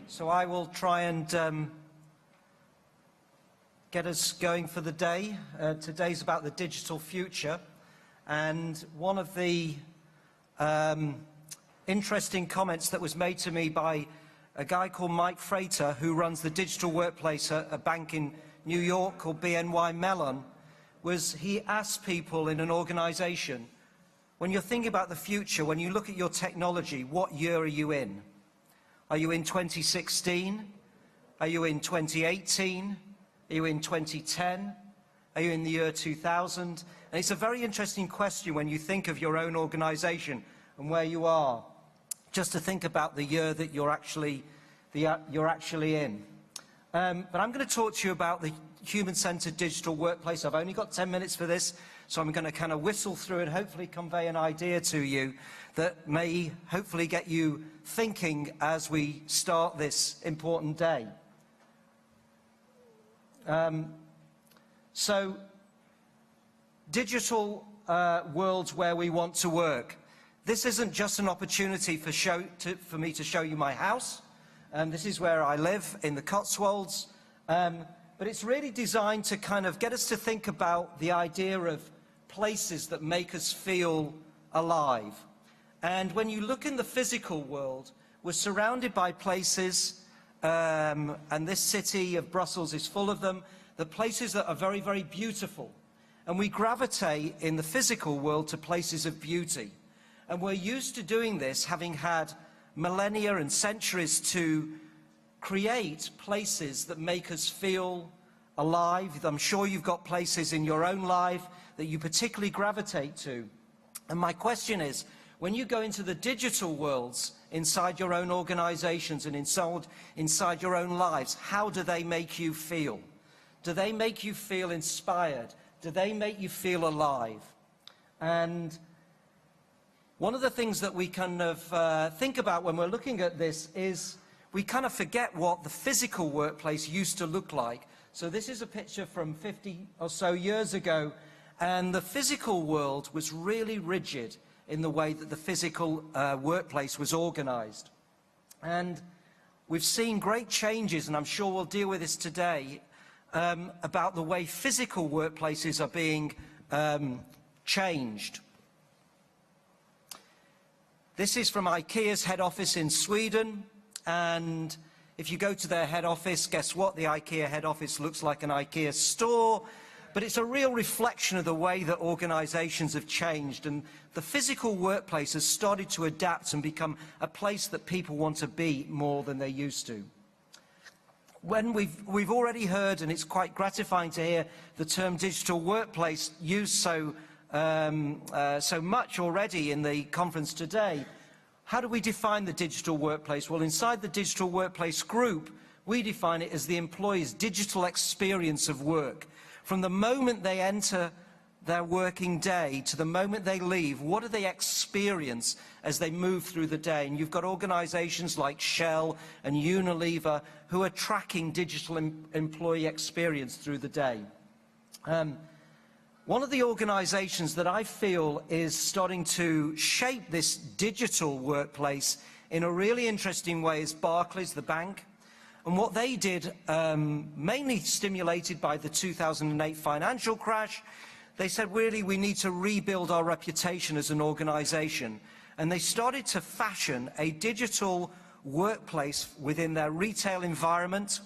So I will try and get us going for the day. Today's about the digital future, and one of the interesting comments that was made to me by a guy called Mike Frater, who runs the digital workplace at a bank in New York called BNY Mellon, was he asked people in an organization, when you're thinking about the future, when you look at your technology, what year are you in? Are you in 2016? Are you in 2018? Are you in 2010? Are you in the year 2000? And it's a very interesting question when you think of your own organization and where you are, just to think about the year that you're actually in. But I'm going to talk to you about the human-centered digital workplace. I've only got 10 minutes for this, so I'm going to kind of whistle through and hopefully convey an idea to you that may hopefully get you thinking as we start this important day. So, digital worlds where we want to work. This isn't just an opportunity for me to show you my house. This is where I live, in the Cotswolds. But it's really designed to kind of get us to think about the idea of places that make us feel alive. And when you look in the physical world, we're surrounded by places, and this city of Brussels is full of them, the places that are very, very beautiful. And we gravitate in the physical world to places of beauty. And we're used to doing this, having had millennia and centuries to create places that make us feel alive. I'm sure you've got places in your own life that you particularly gravitate to. And my question is, when you go into the digital worlds inside your own organizations and inside your own lives, how do they make you feel? Do they make you feel inspired? Do they make you feel alive? And one of the things that we kind of think about when we're looking at this is we kind of forget what the physical workplace used to look like. So this is a picture from 50 or so years ago, and the physical world was really rigid in the way that the physical workplace was organized. And we've seen great changes, and I'm sure we'll deal with this today, about the way physical workplaces are being changed. This is from IKEA's head office in Sweden, and if you go to their head office, guess what? The IKEA head office looks like an IKEA store, but it's a real reflection of the way that organizations have changed, and the physical workplace has started to adapt and become a place that people want to be more than they used to. When we've already heard, and it's quite gratifying to hear the term digital workplace used so much already in the conference today. How do we define the digital workplace? Well, inside the digital workplace group, we define it as the employee's digital experience of work. From the moment they enter their working day to the moment they leave, what do they experience as they move through the day? And you've got organizations like Shell and Unilever who are tracking digital employee experience through the day. One of the organizations that I feel is starting to shape this digital workplace in a really interesting way is Barclays, the bank. And what they did, mainly stimulated by the 2008 financial crash, they said, really, we need to rebuild our reputation as an organization. And they started to fashion a digital workplace within their retail environment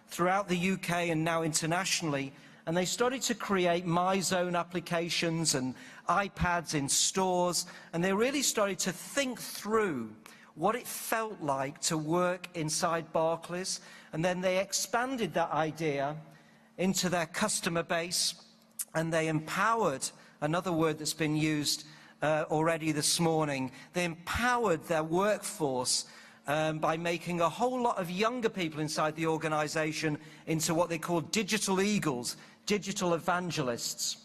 throughout the UK and now internationally. And they started to create MyZone applications and iPads in stores, and they really started to think through what it felt like to work inside Barclays, and then they expanded that idea into their customer base, and they empowered, another word that's been used already this morning, they empowered their workforce by making a whole lot of younger people inside the organization into what they call digital eagles, digital evangelists.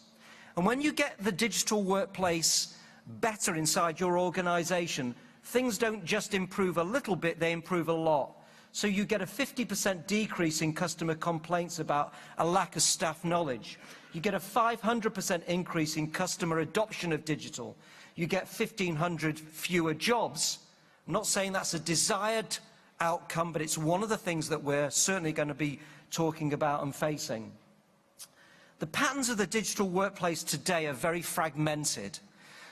And when you get the digital workplace better inside your organization, things don't just improve a little bit, they improve a lot. So you get a 50% decrease in customer complaints about a lack of staff knowledge. You get a 500% increase in customer adoption of digital. You get 1,500 fewer jobs. I'm not saying that's a desired outcome, but it's one of the things that we're certainly going to be talking about and facing. The patterns of the digital workplace today are very fragmented.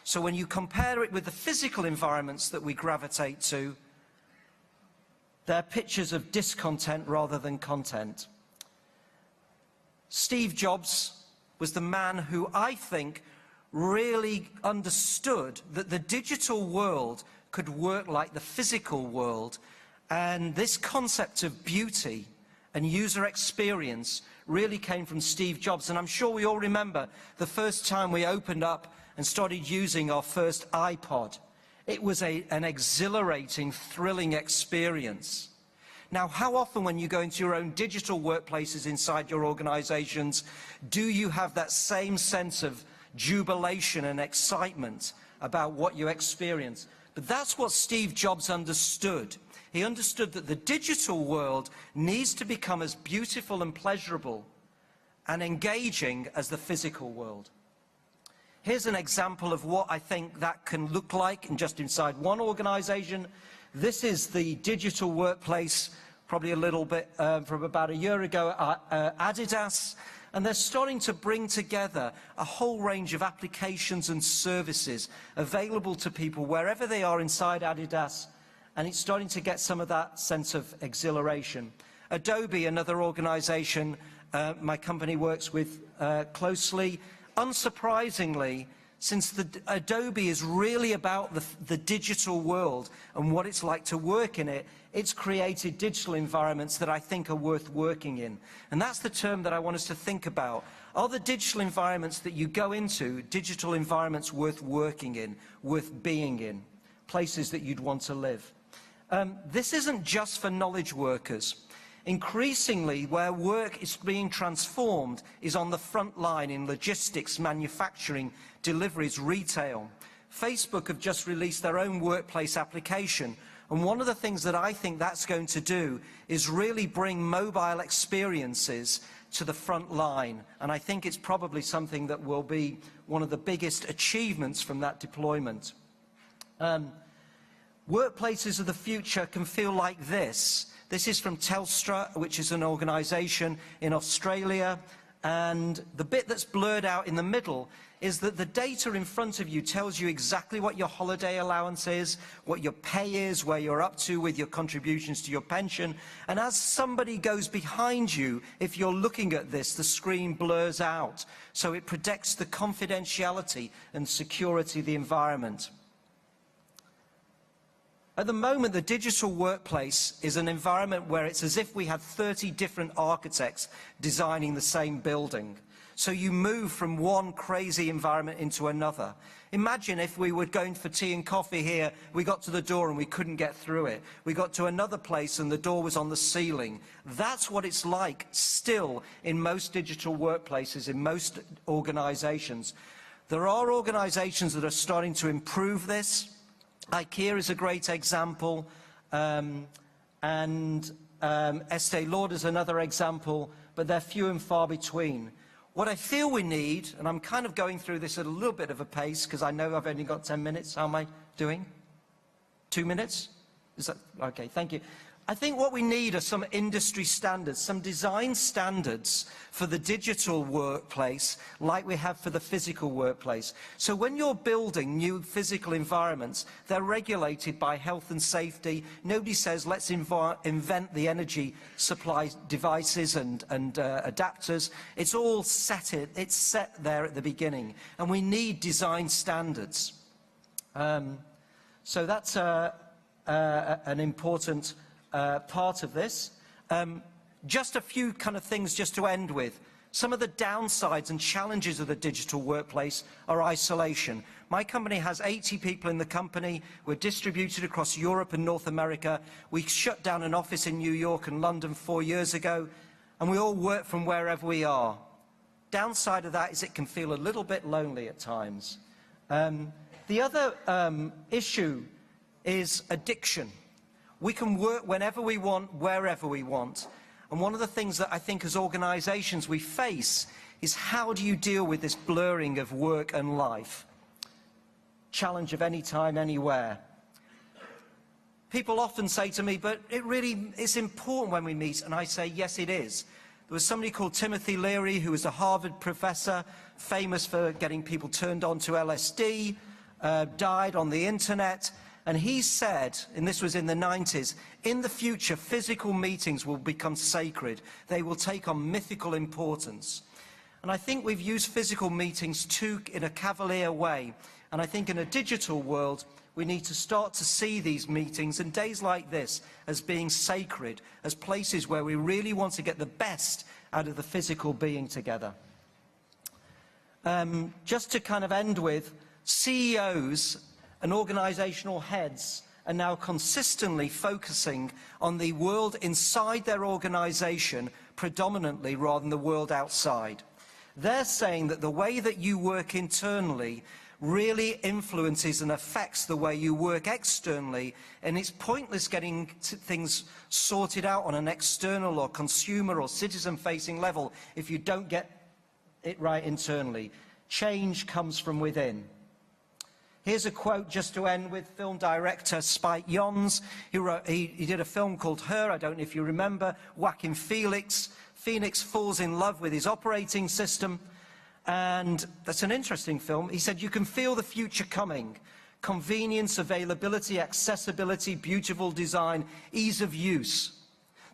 So when you compare it with the physical environments that we gravitate to, they're pictures of discontent rather than content. Steve Jobs was the man who I think really understood that the digital world could work like the physical world, and this concept of beauty and user experience really came from Steve Jobs. And I'm sure we all remember the first time we opened up and started using our first iPod. It was an exhilarating, thrilling experience. Now, how often when you go into your own digital workplaces inside your organizations, do you have that same sense of jubilation and excitement about what you experience? But that's what Steve Jobs understood. He understood that the digital world needs to become as beautiful and pleasurable and engaging as the physical world. Here's an example of what I think that can look like just inside one organization. This is the digital workplace, probably a little bit from about a year ago at Adidas. And they're starting to bring together a whole range of applications and services available to people wherever they are inside Adidas. And it's starting to get some of that sense of exhilaration. Adobe, another organization my company works with closely, unsurprisingly, since Adobe is really about the digital world and what it's like to work in it, it's created digital environments that I think are worth working in. And that's the term that I want us to think about. Are the digital environments that you go into digital environments worth working in, worth being in, places that you'd want to live? This isn't just for knowledge workers. Increasingly, where work is being transformed is on the front line in logistics, manufacturing, deliveries, retail. Facebook have just released their own workplace application, and one of the things that I think that's going to do is really bring mobile experiences to the front line, and I think it's probably something that will be one of the biggest achievements from that deployment. Workplaces of the future can feel like this. This is from Telstra, which is an organization in Australia, and the bit that's blurred out in the middle is that the data in front of you tells you exactly what your holiday allowance is, what your pay is, where you're up to with your contributions to your pension, and as somebody goes behind you, if you're looking at this, the screen blurs out, so it protects the confidentiality and security of the environment. At the moment, the digital workplace is an environment where it's as if we had 30 different architects designing the same building. So you move from one crazy environment into another. Imagine if we were going for tea and coffee here, we got to the door and we couldn't get through it. We got to another place and the door was on the ceiling. That's what it's like still in most digital workplaces, in most organizations. There are organizations that are starting to improve this. IKEA is a great example, and Estee Lauder is another example, but they're few and far between. What I feel we need, and I'm kind of going through this at a little bit of a pace because I know I've only got 10 minutes. How am I doing? 2 minutes? Is that okay? Thank you. I think what we need are some industry standards, some design standards for the digital workplace like we have for the physical workplace. So when you're building new physical environments, they're regulated by health and safety. Nobody says, let's invent the energy supply devices and adapters. It's all set there at the beginning. And we need design standards. So that's an important part of this. Just a few kind of things just to end with. Some of the downsides and challenges of the digital workplace are isolation. My company has 80 people in the company. We're distributed across Europe and North America. We shut down an office in New York and London 4 years ago, and we all work from wherever we are. Downside of that is it can feel a little bit lonely at times. The other issue is addiction. We can work whenever we want, wherever we want. And one of the things that I think as organizations we face is how do you deal with this blurring of work and life? Challenge of any time, anywhere. people often say to me, but it's important when we meet, and I say, yes, it is. There was somebody called Timothy Leary, who was a Harvard professor, famous for getting people turned on to LSD, died on the internet, and he said, and this was in the 90s, in the future, physical meetings will become sacred. They will take on mythical importance. And I think we've used physical meetings in a cavalier way, and I think in a digital world, we need to start to see these meetings and days like this as being sacred, as places where we really want to get the best out of the physical being together. Just to kind of end with, CEOs and organisational heads are now consistently focusing on the world inside their organisation predominantly rather than the world outside. They're saying that the way that you work internally really influences and affects the way you work externally, and it's pointless getting things sorted out on an external or consumer or citizen-facing level if you don't get it right internally. Change comes from within. Here's a quote just to end with, film director Spike Jonze. He did a film called Her, I don't know if you remember, Joaquin Phoenix. Phoenix falls in love with his operating system, and that's an interesting film. He said, you can feel the future coming. Convenience, availability, accessibility, beautiful design, ease of use.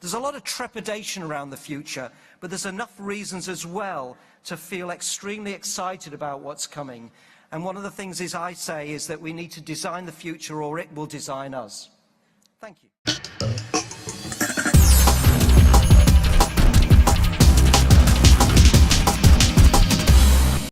There's a lot of trepidation around the future, but there's enough reasons as well to feel extremely excited about what's coming. And one of the things I say is that we need to design the future or it will design us. Thank you.